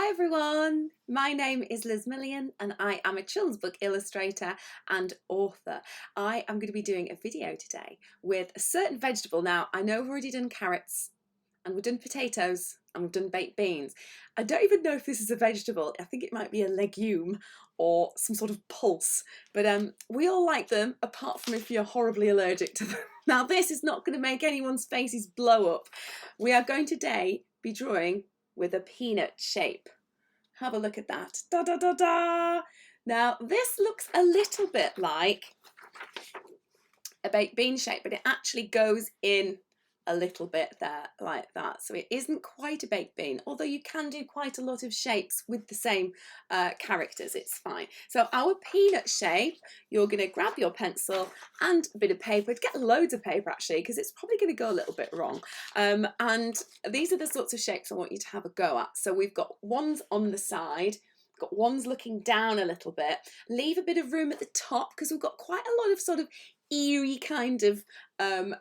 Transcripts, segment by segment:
Hi everyone, my name is Liz Millian and I am a children's book illustrator and author. I am going to be doing a video today with a certain vegetable. Now, I know we've already done carrots and we've done potatoes and we've done baked beans. I don't even know if this is a vegetable. I think it might be a legume or some sort of pulse, but we all like them apart from if you're horribly allergic to them. Now, this is not going to make anyone's faces blow up. We are going today be drawing with a peanut shape. Have a look at that. Da da da da. Now this looks a little bit like a baked bean shape, but it actually goes in a little bit there like that. So it isn't quite a baked bean, although you can do quite a lot of shapes with the same characters, it's fine. So our peanut shape, you're going to grab your pencil and a bit of paper. Get loads of paper actually, because it's probably going to go a little bit wrong. And these are the sorts of shapes I want you to have a go at. So we've got ones on the side, got ones looking down a little bit. Leave a bit of room at the top because we've got quite a lot of sort of eerie kind of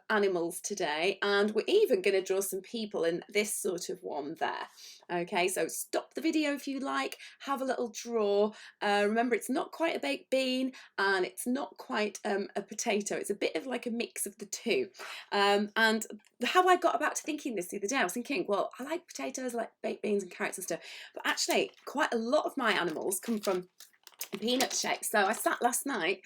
animals today, and we're even going to draw some people in this sort of one there. Okay, so stop the video if you like, have a little draw. Remember, it's not quite a baked bean and it's not quite a potato. It's a bit of like a mix of the two. And how I got about to thinking this the other day, I was thinking, well, I like potatoes, I like baked beans and carrots and stuff, but actually quite a lot of my animals come from peanut shape. So I sat last night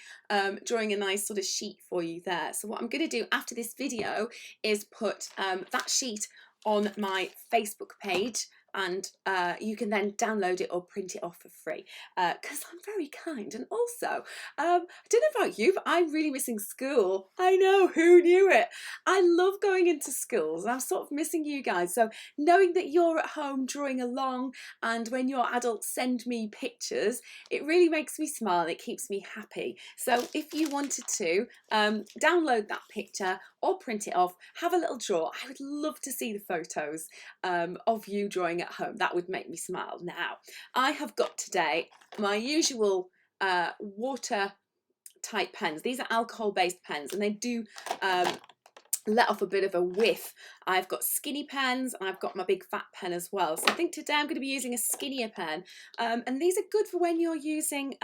drawing a nice sort of sheet for you there. So what I'm going to do after this video is put that sheet on my Facebook page, and you can then download it or print it off for free because I'm very kind. And also, I don't know about you, but I'm really missing school. I know, who knew it? I love going into schools. I'm sort of missing you guys. So knowing that you're at home drawing along, and when your adults send me pictures, it really makes me smile. It keeps me happy. So if you wanted to download that picture or print it off, have a little draw. I would love to see the photos of you drawing at home. That would make me smile. Now, I have got today my usual water type pens. These are alcohol based pens, and they do let off a bit of a whiff. I've got skinny pens and I've got my big fat pen as well. So I think today I'm going to be using a skinnier pen, and these are good for when you're using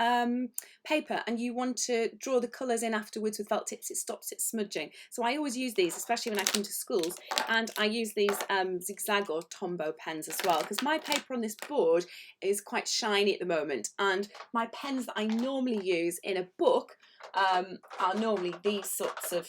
paper and you want to draw the colours in afterwards with felt tips. It stops it smudging. So I always use these, especially when I come to schools, and I use these zigzag or Tombow pens as well, because my paper on this board is quite shiny at the moment, and my pens that I normally use in a book are normally these sorts of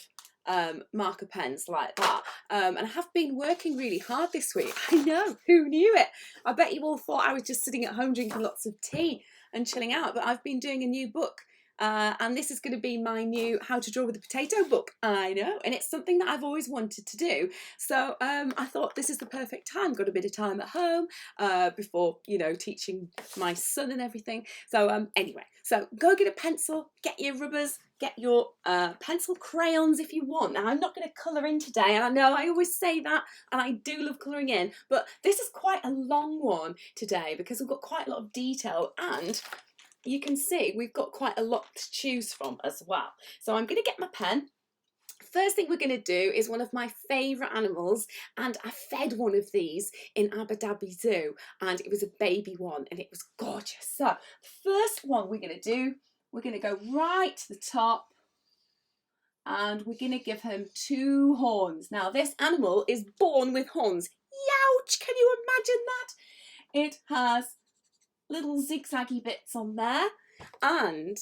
marker pens like that, and I have been working really hard this week. I know, who knew it? I bet you all thought I was just sitting at home drinking lots of tea and chilling out, but I've been doing a new book, and this is going to be my new How to Draw with a Potato book. I know, and it's something that I've always wanted to do, so I thought this is the perfect time. Got a bit of time at home before, you know, teaching my son and everything. So anyway, so go get a pencil, get your rubbers, get your pencil crayons if you want. Now, I'm not going to colour in today, and I know I always say that, and I do love colouring in, but this is quite a long one today because we've got quite a lot of detail, and you can see we've got quite a lot to choose from as well. So I'm going to get my pen. First thing we're going to do is one of my favourite animals, and I fed one of these in Abu Dhabi Zoo, and it was a baby one, and it was gorgeous. So the first one we're going to do, we're going to go right to the top, and we're going to give him 2 horns. Now, this animal is born with horns. Youch! Can you imagine that? It has little zigzaggy bits on there, and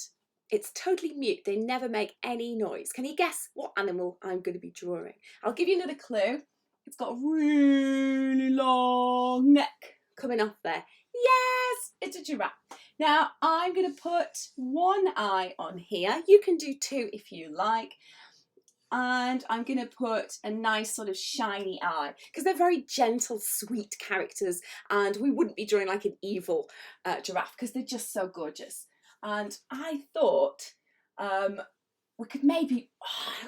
it's totally mute. They never make any noise. Can you guess what animal I'm going to be drawing? I'll give you another clue. It's got a really long neck coming off there. Yes, it's a giraffe. Now, I'm going to put 1 eye on here. You can do 2 if you like. And I'm going to put a nice sort of shiny eye, because they're very gentle, sweet characters, and we wouldn't be drawing like an evil giraffe because they're just so gorgeous. And I thought we could maybe,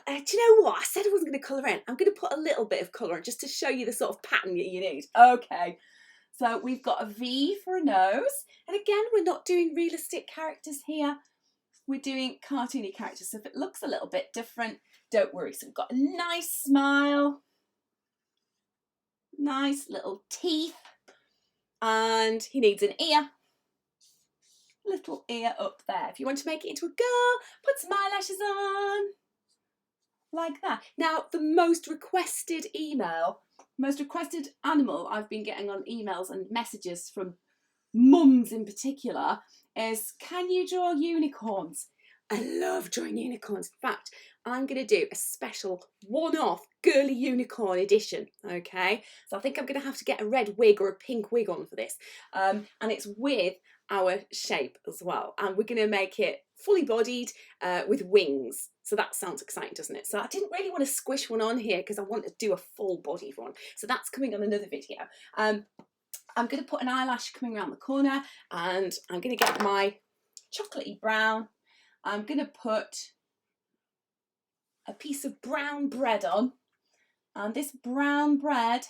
do you know what? I said I wasn't going to colour in. I'm going to put a little bit of colour in just to show you the sort of pattern that you need. Okay. So we've got a V for a nose. And again, we're not doing realistic characters here. We're doing cartoony characters. So if it looks a little bit different, don't worry. So we've got a nice smile, nice little teeth, And he needs an ear. Little ear up there. If you want to make it into a girl, put some eyelashes on. Like that. Now, the most requested animal I've been getting on emails and messages from mums in particular is, can you draw unicorns? I love drawing unicorns. In fact, I'm going to do a special one-off girly unicorn edition, okay? So I think I'm going to have to get a red wig or a pink wig on for this. And it's with our shape as well. And we're going to make it fully bodied with wings. So that sounds exciting, doesn't it? So I didn't really want to squish one on here because I want to do a full body one. So that's coming on another video. I'm going to put an eyelash coming around the corner, and I'm going to get my chocolatey brown. I'm going to put a piece of brown bread on, and this brown bread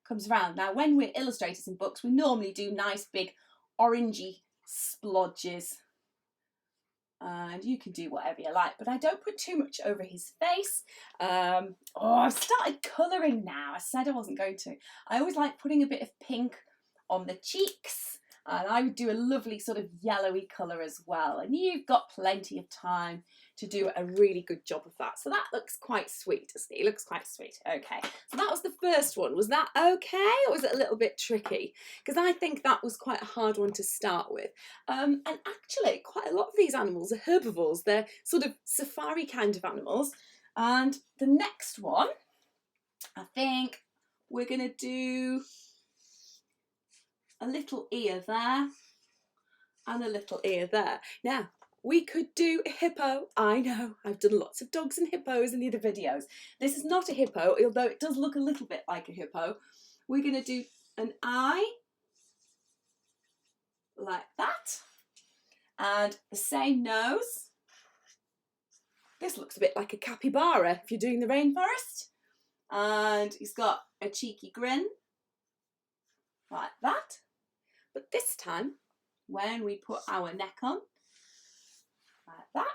comes around. Now, when we're illustrators in books, we normally do nice big orangey splodges, and you can do whatever you like, but I don't put too much over his face. I've started colouring now. I said I wasn't going to. I always like putting a bit of pink on the cheeks, and I would do a lovely sort of yellowy colour as well, and you've got plenty of time to do a really good job of that. So that looks quite sweet, doesn't it? It looks quite sweet. Okay, so that was the first one. Was that okay, or was it a little bit tricky? Because I think that was quite a hard one to start with. And actually, quite a lot of these animals are herbivores. They're sort of safari kind of animals. And the next one, I think we're going to do a little ear there and a little ear there. Now, we could do a hippo. I know, I've done lots of dogs and hippos in the other videos. This is not a hippo, although it does look a little bit like a hippo. We're going to do an eye like that, and the same nose. This looks a bit like a capybara if you're doing the rainforest. And he's got a cheeky grin like that. But this time, when we put our neck on, like that,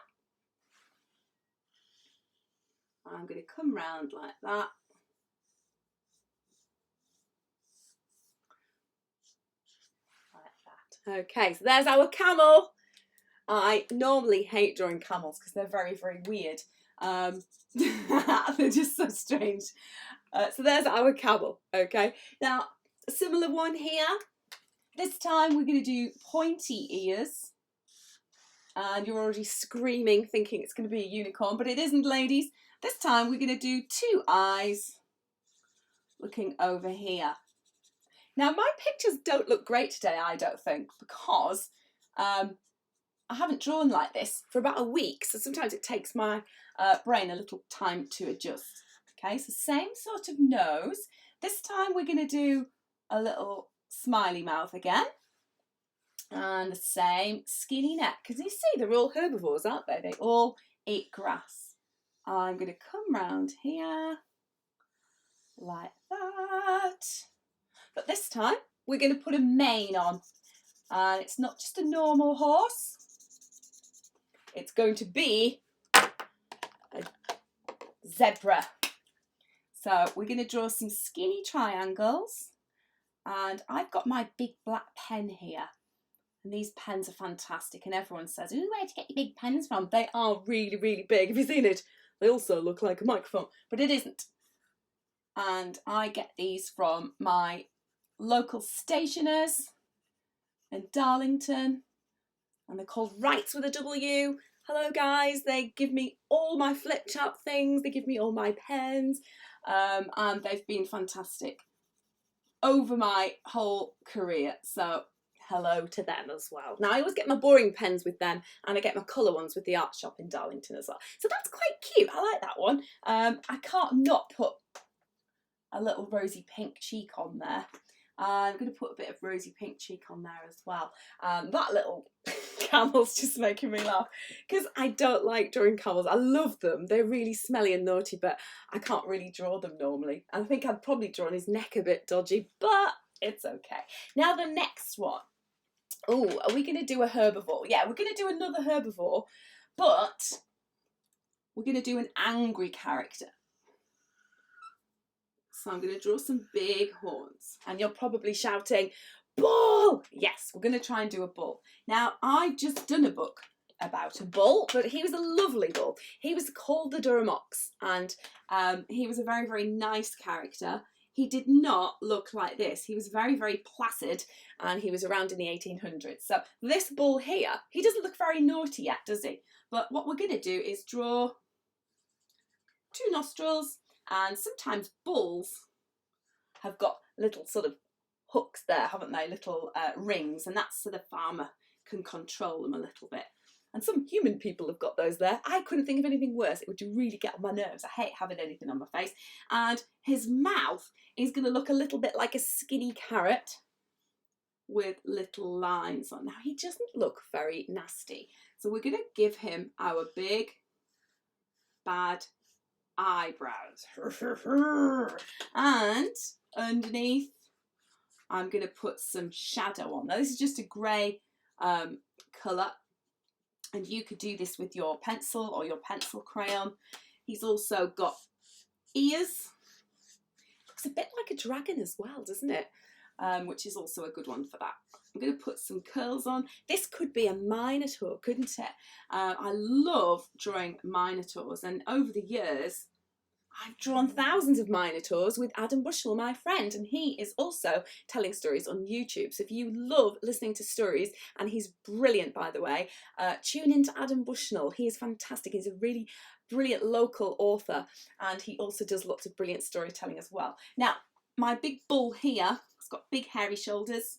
I'm going to come round like that. Like that. Okay, so there's our camel. I normally hate drawing camels because they're very, very weird. They're just so strange. So there's our camel, okay? Now, a similar one here. This time we're going to do pointy ears. And you're already screaming, thinking it's going to be a unicorn, but it isn't, ladies. This time we're going to do two eyes looking over here. Now, my pictures don't look great today, I don't think, because I haven't drawn like this for about a week, so sometimes it takes my brain a little time to adjust. Okay, so same sort of nose. This time we're going to do a little smiley mouth again. And the same skinny neck, because you see they're all herbivores, aren't they? They all eat grass. I'm going to come round here like that. But this time we're going to put a mane on, and it's not just a normal horse. It's going to be a zebra. So we're going to draw some skinny triangles, and I've got my big black pen here. And these pens are fantastic, and everyone says, ooh, where'd you get your big pens from? They are really, really big. Have you seen it? They also look like a microphone, but it isn't. And I get these from my local stationers in Darlington, and they're called Wrights with a W. Hello guys, they give me all my flip chart things, they give me all my pens, and they've been fantastic over my whole career, so hello to them as well. Now, I always get my boring pens with them, and I get my colour ones with the art shop in Darlington as well. So that's quite cute. I like that one. I can't not put a little rosy pink cheek on there. I'm going to put a bit of rosy pink cheek on there as well. That little camel's just making me laugh because I don't like drawing camels. I love them. They're really smelly and naughty, but I can't really draw them normally. I think I'd probably draw his neck a bit dodgy, but it's okay. Now the next one. Oh, are we going to do a herbivore? Yeah, we're going to do another herbivore, but we're going to do an angry character. So I'm going to draw some big horns, and you're probably shouting, bull. Yes, we're going to try and do a bull. Now, I've just done a book about a bull, but he was a lovely bull. He was called the Durham Ox, and he was a very, very nice character. He did not look like this. He was very, very placid, and he was around in the 1800s. So this bull here, he doesn't look very naughty yet, does he? But what we're going to do is draw 2 nostrils, and sometimes bulls have got little sort of hooks there, haven't they? Little rings, and that's so the farmer can control them a little bit. And some human people have got those there. I couldn't think of anything worse. It would really get on my nerves. I hate having anything on my face. And his mouth is going to look a little bit like a skinny carrot with little lines on. Now, he doesn't look very nasty. So we're going to give him our big, bad eyebrows. And underneath, I'm going to put some shadow on. Now, this is just a grey colour. And you could do this with your pencil or your pencil crayon. He's also got ears. Looks a bit like a dragon as well, doesn't it? Which is also a good one for that. I'm going to put some curls on. This could be a minotaur, couldn't it? I love drawing minotaurs, and over the years, I've drawn thousands of minotaurs with Adam Bushnell, my friend, and he is also telling stories on YouTube. So if you love listening to stories, and he's brilliant, by the way, tune into Adam Bushnell. He is fantastic. He's a really brilliant local author, and he also does lots of brilliant storytelling as well. Now, my big bull here has got big hairy shoulders.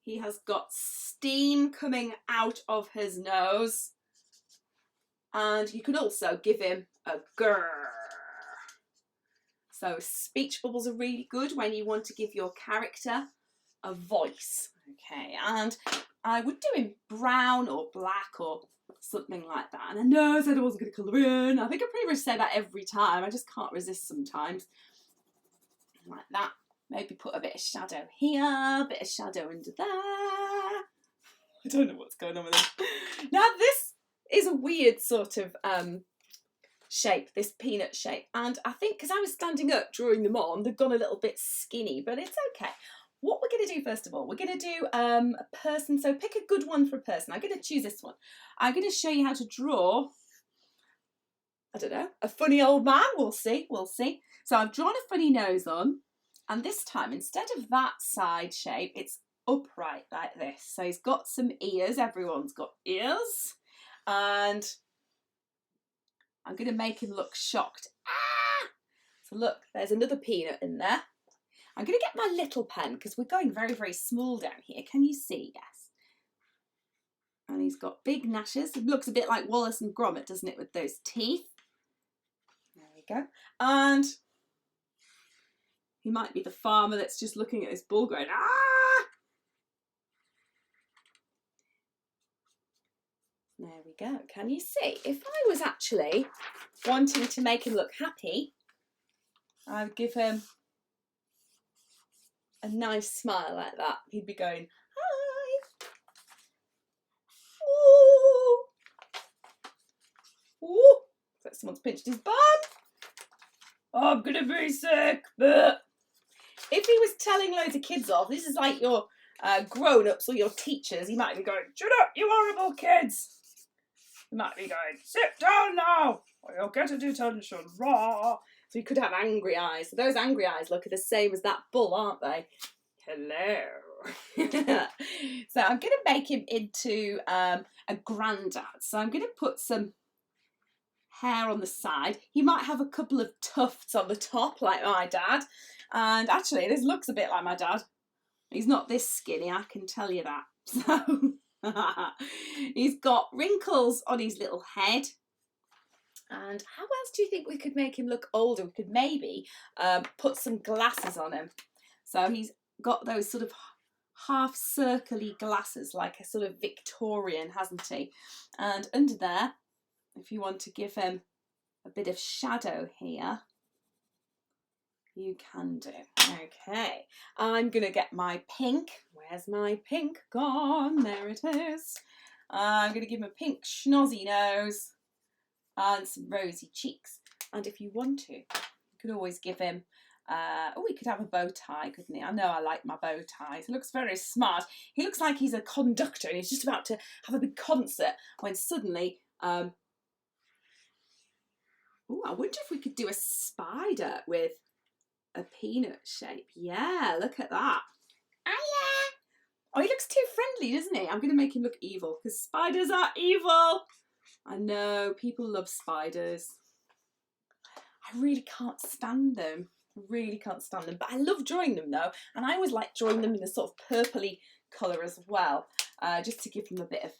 He has got steam coming out of his nose. And you can also give him a grrr. So speech bubbles are really good when you want to give your character a voice. Okay, and I would do him brown or black or something like that. And I know I said I wasn't going to colour in. I think I pretty much say that every time. I just can't resist sometimes. Like that. Maybe put a bit of shadow here, a bit of shadow under there. I don't know what's going on with this. Now this is a weird sort of shape, this peanut shape, and I think because I was standing up drawing them on, they've gone a little bit skinny, but it's okay. What we're going to do first of all, we're going to do a person, so pick a good one for a person. I'm going to choose this one. I'm going to show you how to draw, I don't know, a funny old man. We'll see. So I've drawn a funny nose on, and this time instead of that side shape, it's upright like this. So he's got some ears, everyone's got ears, and I'm going to make him look shocked. Ah! So look, there's another peanut in there. I'm going to get my little pen because we're going very, very small down here. Can you see? Yes. And he's got big gnashes. It looks a bit like Wallace and Gromit, doesn't it, with those teeth? There we go. And he might be the farmer that's just looking at this bull going, ah! There we go. Can you see? If I was actually wanting to make him look happy, I would give him a nice smile like that. He'd be going, hi. Ooh. Ooh. It's like someone's pinched his bum. Oh, I'm going to be sick. But if he was telling loads of kids off, this is like your grown-ups or your teachers, you might be going, shut up, you horrible kids. You might be going, sit down now, or you'll get a detention. Raw. So you could have angry eyes. So those angry eyes look the same as that bull, aren't they? Hello. So I'm going to make him into a grandad. So I'm going to put some hair on the side. He might have a couple of tufts on the top, like my dad. And actually, this looks a bit like my dad. He's not this skinny, I can tell you that. So he's got wrinkles on his little head. And how else do you think we could make him look older? We could maybe put some glasses on him. So he's got those sort of half circle-y glasses, like a sort of Victorian, hasn't he? And under there, if you want to give him a bit of shadow here, you can do. Okay, I'm going to get my pink. Where's my pink gone? There it is. I'm going to give him a pink schnozzy nose and some rosy cheeks. And if you want to, you can always give him Oh, he could have a bow tie, couldn't he? I know I like my bow ties. He looks very smart. He looks like he's a conductor and he's just about to have a big concert when suddenly, oh, I wonder if we could do a spider with a peanut shape. Yeah, look at that. Oh, he looks too friendly, doesn't he? I'm going to make him look evil because spiders are evil. I know, people love spiders. I really can't stand them. Really can't stand them. But I love drawing them though. And I always like drawing them in a sort of purpley colour as well, just to give them a bit of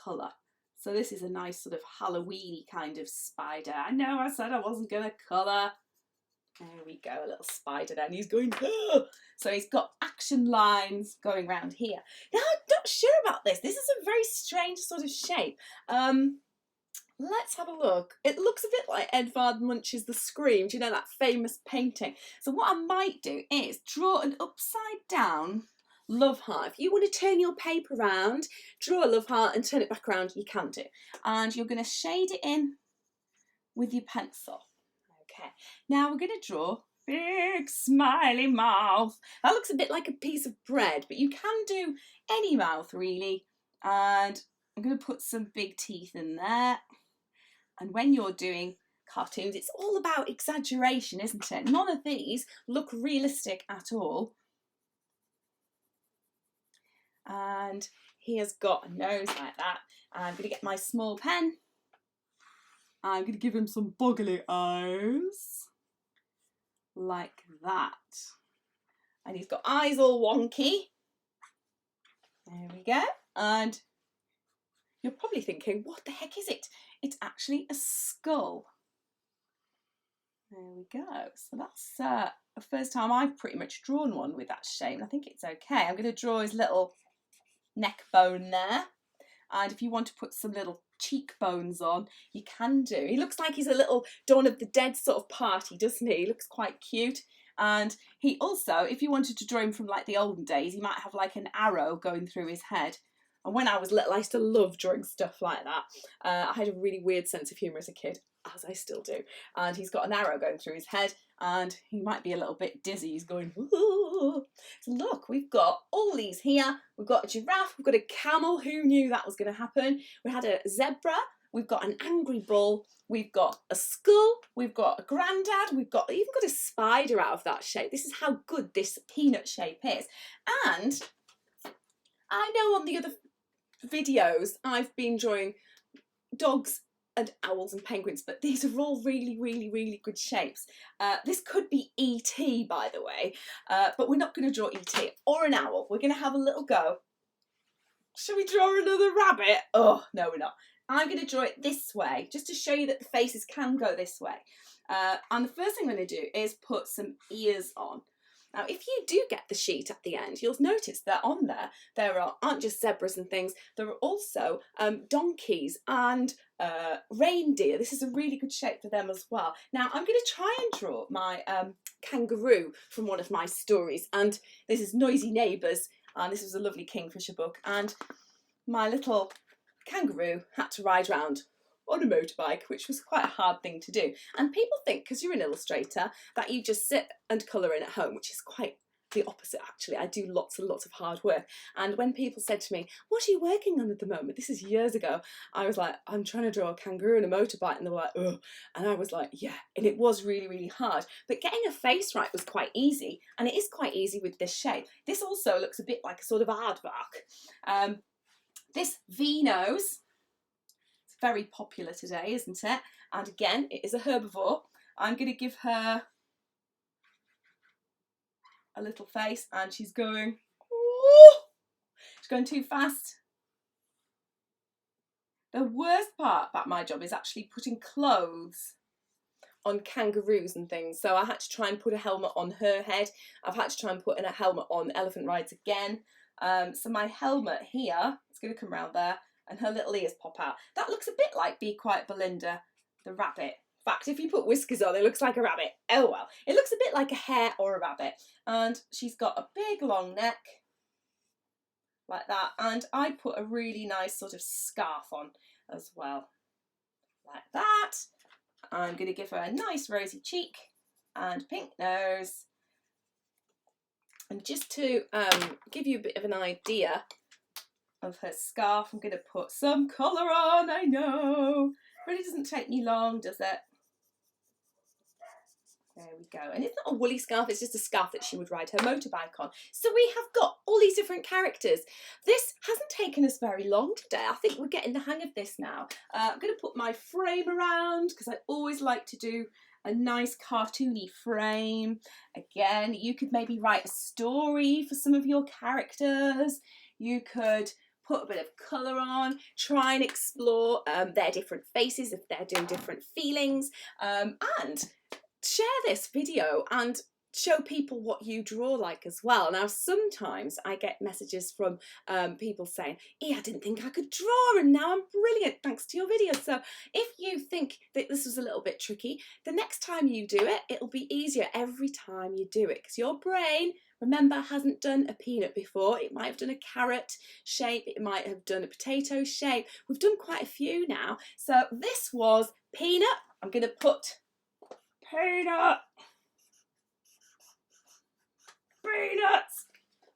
colour. So this is a nice sort of Halloween-y kind of spider. I know I said I wasn't going to colour. There we go, a little spider then. He's going, oh! So he's got action lines going around here. Now, I'm not sure about this. This is a very strange sort of shape. Let's have a look. It looks a bit like Edvard Munch's The Scream. Do you know that famous painting? So what I might do is draw an upside down love heart. If you want to turn your paper around, draw a love heart and turn it back around, you can do. And you're going to shade it in with your pencil. Okay, now we're going to draw big smiley mouth. That looks a bit like a piece of bread, but you can do any mouth really. And I'm going to put some big teeth in there. And when you're doing cartoons, it's all about exaggeration, isn't it? None of these look realistic at all. And he has got a nose like that. I'm going to get my small pen. I'm going to give him some boggly eyes, like that. And he's got eyes all wonky. There we go. And you're probably thinking, what the heck is it? It's actually a skull. There we go. So that's the first time I've pretty much drawn one with that shape. I think it's okay. I'm going to draw his little neck bone there. And if you want to put some little cheekbones on, you can do. He looks like he's a little Dawn of the Dead sort of party, doesn't he? He looks quite cute. And he also, if you wanted to draw him from like the olden days, he might have like an arrow going through his head. And when I was little, I used to love drawing stuff like that. I had a really weird sense of humour as a kid, as I still do. And he's got an arrow going through his head, and he might be a little bit dizzy. He's going, ooh. So look, we've got all these here. We've got a giraffe, we've got a camel. Who knew that was going to happen? We had a zebra, we've got an angry bull, we've got a skull, we've got a grandad, we've got even got a spider out of that shape. This is how good this peanut shape is. And I know on the other videos I've been drawing dogs and owls and penguins, but these are all really good shapes. This could be E.T. by the way, but we're not going to draw E.T. or an owl. We're going to have a little go. Shall we draw another rabbit? Oh, no, we're not. I'm going to draw it this way, just to show you that the faces can go this way. And the first thing I'm going to do is put some ears on. Now, if you do get the sheet at the end, you'll notice that on there aren't just zebras and things, there are also donkeys and reindeer. This is a really good shape for them as well. Now, I'm going to try and draw my kangaroo from one of my stories, and this is Noisy Neighbours, and this was a lovely Kingfisher book, and my little kangaroo had to ride around on a motorbike, which was quite a hard thing to do. And people think, because you're an illustrator, that you just sit and colour in at home, which is quite the opposite actually. I do lots and lots of hard work. And when people said to me, what are you working on at the moment? This is years ago. I was like, I'm trying to draw a kangaroo and a motorbike. And they were like, ugh. And I was like, yeah. And it was really hard. But getting a face right was quite easy. And it is quite easy with this shape. This also looks a bit like a sort of aardvark. This V nose, very popular today, isn't it? And again, it is a herbivore. I'm going to give her a little face, and she's going, ooh, she's going too fast. The worst part about my job is actually putting clothes on kangaroos and things. So I had to try and put a helmet on her head. I've had to try and put in a helmet on Elephant Rides again. So my helmet here, it's going to come around there, and her little ears pop out. That looks a bit like Be Quiet Belinda, the rabbit. In fact, if you put whiskers on, it looks like a rabbit. Oh well, it looks a bit like a hare or a rabbit. And she's got a big long neck, like that. And I put a really nice sort of scarf on as well, like that. I'm going to give her a nice rosy cheek. and pink nose. And just to give you a bit of an idea of her scarf, I'm going to put some colour on. I know, really doesn't take me long, does it? There we go. And it's not a woolly scarf, it's just a scarf that she would ride her motorbike on. So we have got all these different characters. This hasn't taken us very long today. I think we're getting the hang of this now. I'm going to put my frame around because I always like to do a nice cartoony frame. Again, you could maybe write a story for some of your characters. You could put a bit of colour on, try and explore their different faces if they're doing different feelings, and share this video and show people what you draw like as well. Now, sometimes I get messages from people saying, I didn't think I could draw and now I'm brilliant thanks to your video. So if you think that this was a little bit tricky, the next time you do it, it'll be easier every time you do it because your brain, remember, hasn't done a peanut before. It might have done a carrot shape, it might have done a potato shape. We've done quite a few now. So this was peanut. I'm going to put peanut. Peanuts.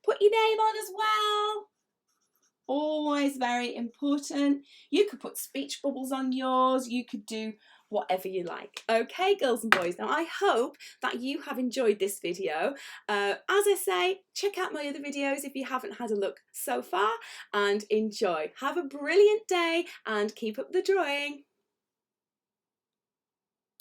Put your name on as well. Always very important. You could put speech bubbles on yours. You could do whatever you like. Okay, girls and boys. Now, I hope that you have enjoyed this video. As I say, check out my other videos if you haven't had a look so far and enjoy. Have a brilliant day and keep up the drawing.